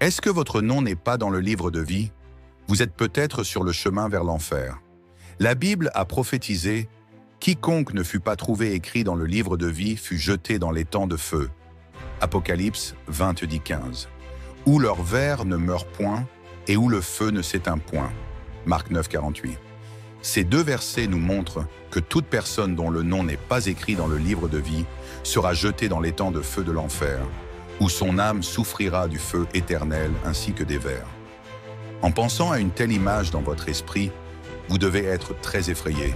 Est-ce que votre nom n'est pas dans le livre de vie? Vous êtes peut-être sur le chemin vers l'enfer. La Bible a prophétisé « Quiconque ne fut pas trouvé écrit dans le livre de vie fut jeté dans l'étang de feu ». Apocalypse 20:15. Où leur ver ne meurt point et où le feu ne s'éteint point. Marc 9:48. Ces deux versets nous montrent que toute personne dont le nom n'est pas écrit dans le livre de vie sera jetée dans l'étang de feu de l'enfer, où son âme souffrira du feu éternel ainsi que des vers. En pensant à une telle image dans votre esprit, vous devez être très effrayé,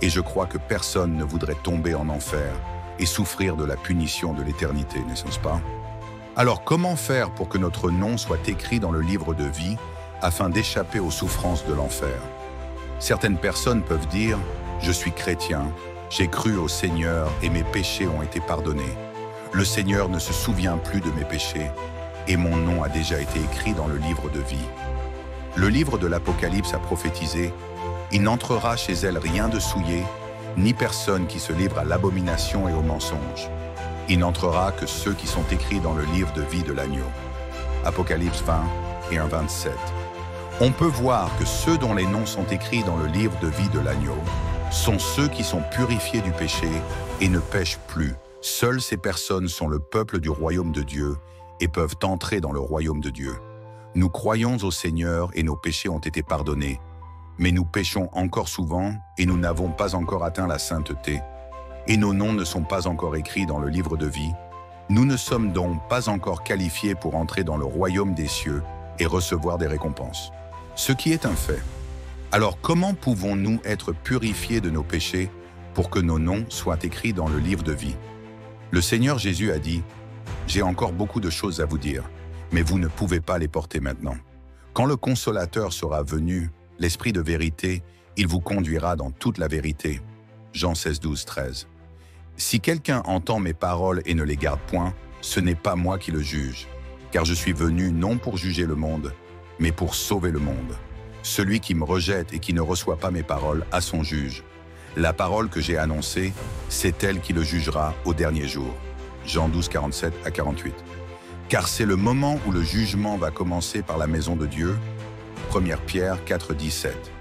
et je crois que personne ne voudrait tomber en enfer et souffrir de la punition de l'éternité, n'est-ce pas? Alors comment faire pour que notre nom soit écrit dans le livre de vie afin d'échapper aux souffrances de l'enfer? Certaines personnes peuvent dire « Je suis chrétien, j'ai cru au Seigneur et mes péchés ont été pardonnés. Le Seigneur ne se souvient plus de mes péchés et mon nom a déjà été écrit dans le livre de vie. » Le livre de l'Apocalypse a prophétisé « Il n'entrera chez elle rien de souillé, ni personne qui se livre à l'abomination et au mensonge. Il n'entrera que ceux qui sont écrits dans le livre de vie de l'agneau. » Apocalypse 20 et 1:27. On peut voir que ceux dont les noms sont écrits dans le livre de vie de l'agneau sont ceux qui sont purifiés du péché et ne pêchent plus. Seules ces personnes sont le peuple du royaume de Dieu et peuvent entrer dans le royaume de Dieu. Nous croyons au Seigneur et nos péchés ont été pardonnés, mais nous péchons encore souvent et nous n'avons pas encore atteint la sainteté, et nos noms ne sont pas encore écrits dans le livre de vie. Nous ne sommes donc pas encore qualifiés pour entrer dans le royaume des cieux et recevoir des récompenses. Ce qui est un fait. Alors comment pouvons-nous être purifiés de nos péchés pour que nos noms soient écrits dans le livre de vie? Le Seigneur Jésus a dit « J'ai encore beaucoup de choses à vous dire, mais vous ne pouvez pas les porter maintenant. Quand le Consolateur sera venu, l'Esprit de vérité, il vous conduira dans toute la vérité. » Jean 16:12-13. Si quelqu'un entend mes paroles et ne les garde point, ce n'est pas moi qui le juge, car je suis venu non pour juger le monde, mais pour sauver le monde. Celui qui me rejette et qui ne reçoit pas mes paroles a son juge. La parole que j'ai annoncée, c'est elle qui le jugera au dernier jour. Jean 12:47-48. Car c'est le moment où le jugement va commencer par la maison de Dieu. 1 Pierre 4:17.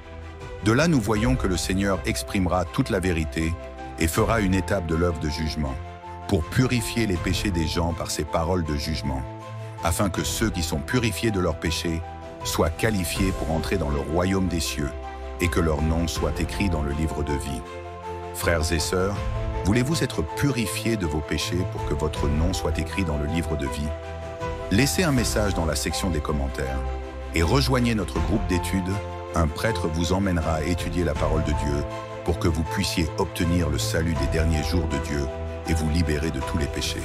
De là, nous voyons que le Seigneur exprimera toute la vérité et fera une étape de l'œuvre de jugement, pour purifier les péchés des gens par ses paroles de jugement, afin que ceux qui sont purifiés de leurs péchés soient qualifiés pour entrer dans le royaume des cieux et que leur nom soit écrit dans le livre de vie. Frères et sœurs, voulez-vous être purifiés de vos péchés pour que votre nom soit écrit dans le livre de vie? Laissez un message dans la section des commentaires et rejoignez notre groupe d'études. Un prêtre vous emmènera à étudier la parole de Dieu pour que vous puissiez obtenir le salut des derniers jours de Dieu et vous libérer de tous les péchés.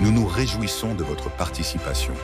Nous nous réjouissons de votre participation.